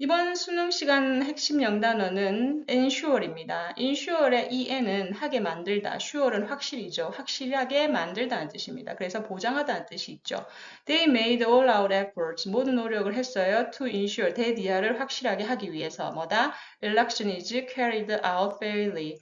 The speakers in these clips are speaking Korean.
이번 수능 시간 핵심 영단어는 ensure입니다. ensure의 en은 하게 만들다, sure는 확실히죠. 확실하게 만들다는 뜻입니다. 그래서 보장하다는 뜻이 있죠. They made all out efforts. 모든 노력을 했어요. To ensure, 대디아를 확실하게 하기 위해서. 뭐다? Election is carried out fairly.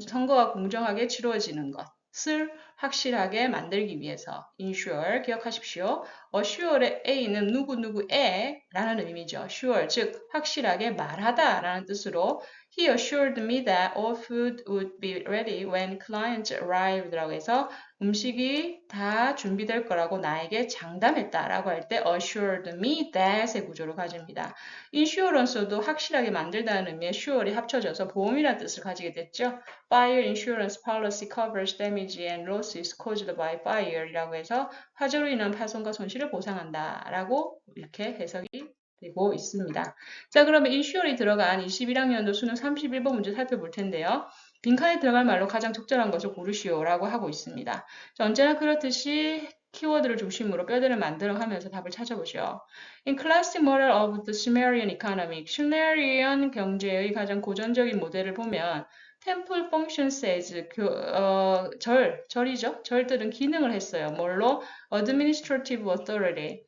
선거가 공정하게 치루어지는 것을 확실하게 만들기 위해서. ensure, 기억하십시오. assure의 A는 누구누구에 라는 의미죠. sure, 즉 확실하게 말하다 라는 뜻으로 He assured me that all food would be ready when clients arrived 라고 해서 음식이 다 준비될 거라고 나에게 장담했다 라고 할 때 assured me that의 구조를 가집니다. insurance도 확실하게 만들다는 의미의 sure이 합쳐져서 보험이라는 뜻을 가지게 됐죠. Fire insurance policy covers damage and losses caused by fire 이라고 해서 화재로 인한 파손과 손실을 보상한다 라고 이렇게 해석이 되고 있습니다. 자, 그러면 insure이 들어간 21학년도 수능 31번 문제 살펴볼 텐데요. 빈칸에 들어갈 말로 가장 적절한 것을 고르시오 라고 하고 있습니다. 자, 언제나 그렇듯이 키워드를 중심으로 뼈대를 만들어가면서 답을 찾아보죠. In classic model of the Sumerian economy, 슈메리안 경제의 가장 고전적인 모델을 보면 temple functions as 절이죠. 절들은 기능을 했어요. 뭘로? administrative authority.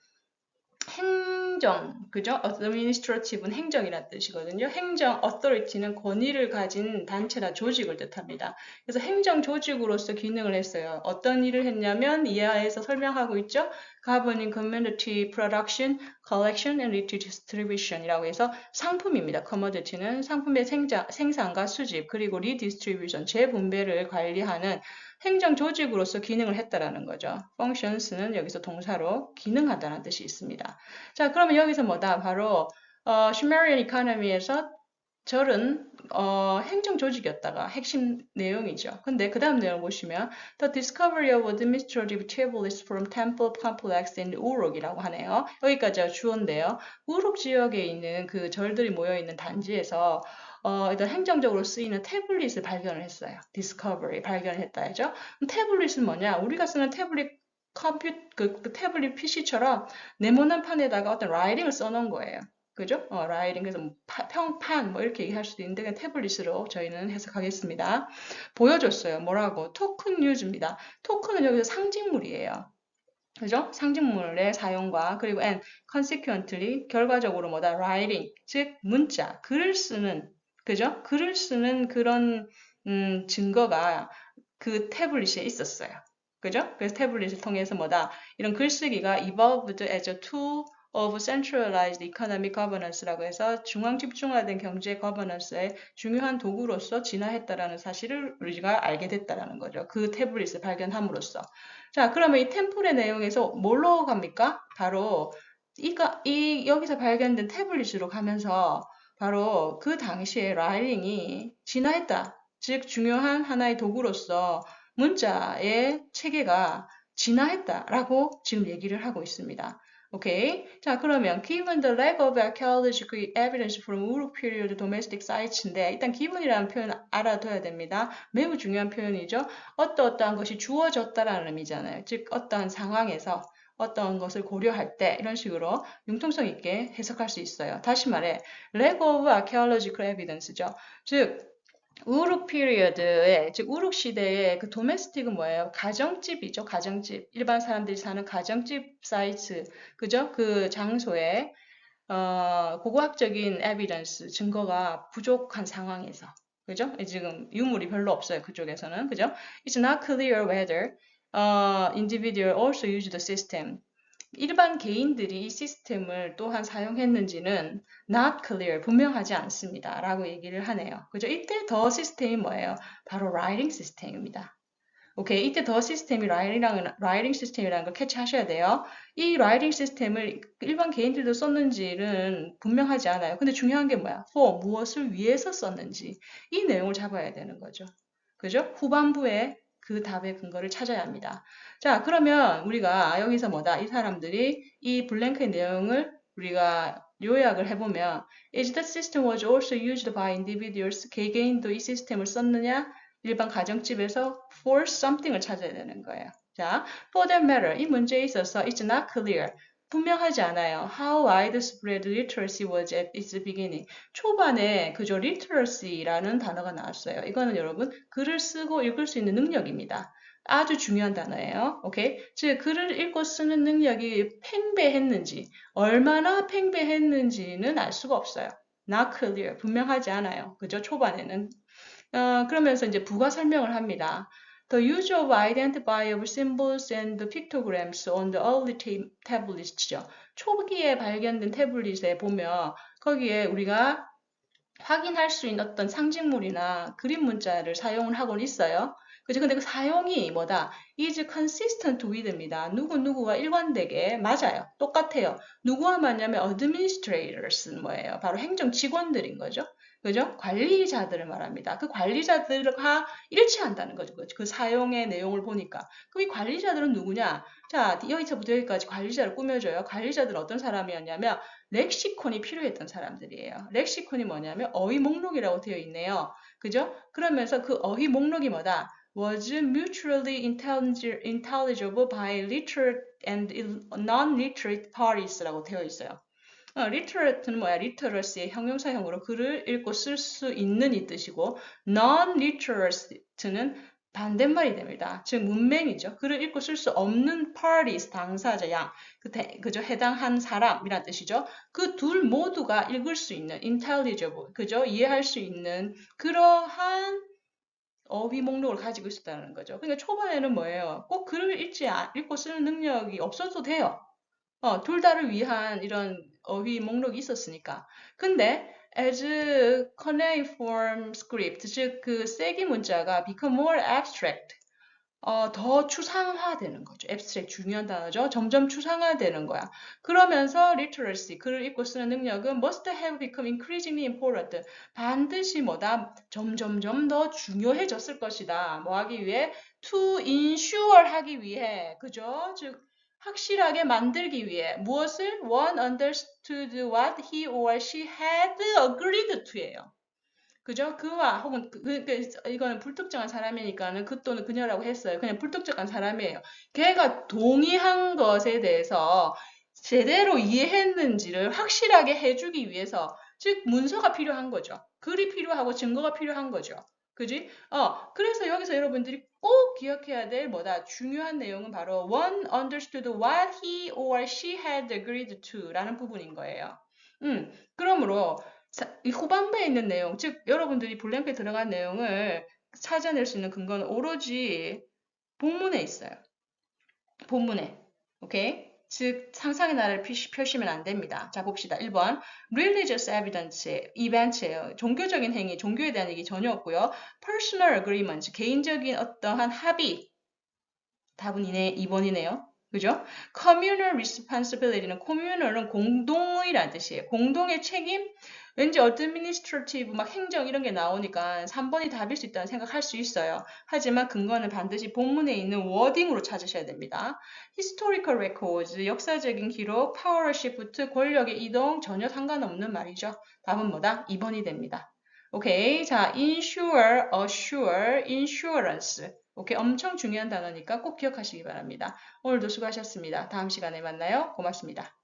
행정, 그죠? administrative는 행정이라는 뜻이거든요. 행정, authority는 권위를 가진 단체나 조직을 뜻합니다. 그래서 행정 조직으로서 기능을 했어요. 어떤 일을 했냐면 이하에서 설명하고 있죠. governing community production, collection and redistribution 이라고 해서 상품입니다. commodity는 상품의 생산과 수집, 그리고 redistribution, 재분배를 관리하는 행정 조직으로서 기능을 했다라는 거죠. functions는 여기서 동사로 기능하다는 뜻이 있습니다. 자, 그러면 여기서 뭐다? 바로 Sumerian economy에서 절은 행정 조직이었다가 핵심 내용이죠. 근데 그 다음 내용 보시면 The discovery of administrative tablets from temple complex in Uruk이라고 하네요. 여기까지가 주어인데요. 우룩 지역에 있는 그 절들이 모여있는 단지에서 일단 행정적으로 쓰이는 태블릿을 발견을 했어요. discovery, 발견을 했다 하죠. 태블릿은 뭐냐? 우리가 쓰는 태블릿 그 태블릿 PC처럼 네모난 판에다가 어떤 라이팅을 써놓은 거예요. 그죠? 라이팅, 그래서 뭐 평판, 뭐 이렇게 얘기할 수도 있는데, 그냥 태블릿으로 저희는 해석하겠습니다. 보여줬어요. 뭐라고? 토큰 유즈입니다. 토큰은 여기서 상징물이에요. 그죠? 상징물의 사용과, 그리고 and, consequently, 결과적으로 뭐다? writing, 즉, 문자, 글을 쓰는, 그죠? 글을 쓰는 그런, 증거가 그 태블릿에 있었어요. 그죠? 그래서 태블릿을 통해서 뭐다? 이런 글쓰기가 evolved as a tool of centralized economic governance라고 해서 중앙 집중화된 경제 거버넌스의 중요한 도구로서 진화했다라는 사실을 우리가 알게 됐다라는 거죠. 그 태블릿을 발견함으로써. 자, 그러면 이 템플의 내용에서 뭘로 갑니까? 바로 여기서 발견된 태블릿으로 가면서 바로 그 당시에 라이팅이 진화했다. 즉 중요한 하나의 도구로서 문자의 체계가 진화했다라고 지금 얘기를 하고 있습니다. 오케이. 자, 그러면 given the lack of archaeological evidence from Uruk period domestic sites인데 일단 given이라는 표현 알아둬야 됩니다. 매우 중요한 표현이죠. 어떠한 것이 주어졌다라는 의미잖아요. 즉 어떠한 상황에서 어떤 것을 고려할 때 이런 식으로 융통성 있게 해석할 수 있어요. 다시 말해 lack of archaeological evidence죠. 즉 우룩 피리어드에, 즉 우룩 시대의 그 도메스틱은 뭐예요? 가정집이죠. 가정집. 일반 사람들이 사는 가정집 사이트, 그죠? 그 장소에 고고학적인 에비던스, 증거가 부족한 상황에서, 그죠? 지금 유물이 별로 없어요. 그쪽에서는, 그죠? It's not clear whether individual also use the system. 일반 개인들이 이 시스템을 또한 사용했는지는 not clear, 분명하지 않습니다. 라고 얘기를 하네요. 그죠? 이때 더 시스템이 뭐예요? 바로 writing 시스템입니다. 오케이, 이때 더 시스템이 라이팅 시스템이라는 걸 캐치하셔야 돼요. 이 라이팅 시스템을 일반 개인들도 썼는지는 분명하지 않아요. 근데 중요한 게 뭐야? for, 무엇을 위해서 썼는지. 이 내용을 잡아야 되는 거죠. 그죠? 후반부에 그 답의 근거를 찾아야 합니다. 자, 그러면 우리가 여기서 뭐다? 이 사람들이 이 블랭크의 내용을 우리가 요약을 해보면 Is the system was also used by individuals? 개개인도 이 시스템을 썼느냐? 일반 가정집에서 for something을 찾아야 되는 거예요. 자, for that matter, 이 문제에 있어서 it's not clear. 분명하지 않아요. How widespread literacy was at its beginning. 초반에 그저 literacy라는 단어가 나왔어요. 이거는 여러분 글을 쓰고 읽을 수 있는 능력입니다. 아주 중요한 단어예요. 오케이? 즉 글을 읽고 쓰는 능력이 팽배했는지 얼마나 팽배했는지는 알 수가 없어요. Not clear. 분명하지 않아요. 그죠? 초반에는. 그러면서 이제 부가 설명을 합니다. The use of identifiable symbols and pictograms on the early tablets죠. 초기에 발견된 태블릿에 보면 거기에 우리가 확인할 수 있는 어떤 상징물이나 그림 문자를 사용을 하곤 있어요. 그죠? 근데 그 사용이 뭐다? is consistent with입니다. 누구누구와 일관되게 맞아요. 똑같아요. 누구와 맞냐면 administrators는 뭐예요? 바로 행정 직원들인 거죠. 그죠? 관리자들을 말합니다. 그 관리자들과 일치한다는 거죠. 그 사용의 내용을 보니까. 그럼 이 관리자들은 누구냐? 자, 여기서부터 여기까지 관리자를 꾸며줘요. 관리자들은 어떤 사람이었냐면 렉시콘이 필요했던 사람들이에요. 렉시콘이 뭐냐면 어휘 목록이라고 되어 있네요. 그죠? 그러면서 그 어휘 목록이 뭐다? was mutually intelligible by literate and non-literate parties라고 되어 있어요. literate는 뭐야? literacy의 형용사형으로 글을 읽고 쓸 수 있는 이 뜻이고 non-literate는 반대말이 됩니다. 즉 문맹이죠. 글을 읽고 쓸 수 없는 parties, 당사자, 양, 그죠? 해당한 사람이란 뜻이죠. 그 둘 모두가 읽을 수 있는 intelligible, 그죠? 이해할 수 있는 그러한 어휘 목록을 가지고 있었다는 거죠. 그러니까 초반에는 뭐예요? 꼭 글을 읽고 쓰는 능력이 없어도 돼요. 둘 다를 위한 이런 어휘 목록이 있었으니까. 근데 as cuneiform script, 즉 그 세기 문자가 become more abstract, 더 추상화되는 거죠. abstract 중요한 단어죠. 점점 추상화되는 거야. 그러면서 literacy, 글을 읽고 쓰는 능력은 must have become increasingly important. 반드시 뭐다? 점점점 더 중요해졌을 것이다. 뭐 하기 위해? to ensure 하기 위해. 그죠? 즉 확실하게 만들기 위해 무엇을? One understood what he or she had agreed to예요. 그죠? 그와 혹은 이거는 불특정한 사람이니까는 그 또는 그녀라고 했어요. 그냥 불특정한 사람이에요. 걔가 동의한 것에 대해서 제대로 이해했는지를 확실하게 해주기 위해서 즉 문서가 필요한 거죠. 글이 필요하고 증거가 필요한 거죠. 그지? 그래서 여기서 여러분들이 꼭 기억해야 될 뭐다? 중요한 내용은 바로 one understood what he or she had agreed to 라는 부분인 거예요. 그러므로 이 후반부에 있는 내용, 즉 여러분들이 블랭크에 들어간 내용을 찾아낼 수 있는 근거는 오로지 본문에 있어요. 본문에. 오케이? 즉 상상의 나라를 펼치면 안 됩니다. 자 봅시다. 1번 religious evidence, event예요. 종교적인 행위, 종교에 대한 얘기 전혀 없고요. personal agreement, 개인적인 어떠한 합의. 답은 2번이네요. 그죠? communal responsibility는 communal은 공동의란 뜻이에요. 공동의 책임? 왠지 administrative, 막 행정 이런 게 나오니까 3번이 답일 수 있다는 생각할 수 있어요. 하지만 근거는 반드시 본문에 있는 워딩으로 찾으셔야 됩니다. historical records, 역사적인 기록, power shift, 권력의 이동 전혀 상관없는 말이죠. 답은 뭐다? 2번이 됩니다. 오케이. 자, insure, assure, insurance. 오케이. 엄청 중요한 단어니까 꼭 기억하시기 바랍니다. 오늘도 수고하셨습니다. 다음 시간에 만나요. 고맙습니다.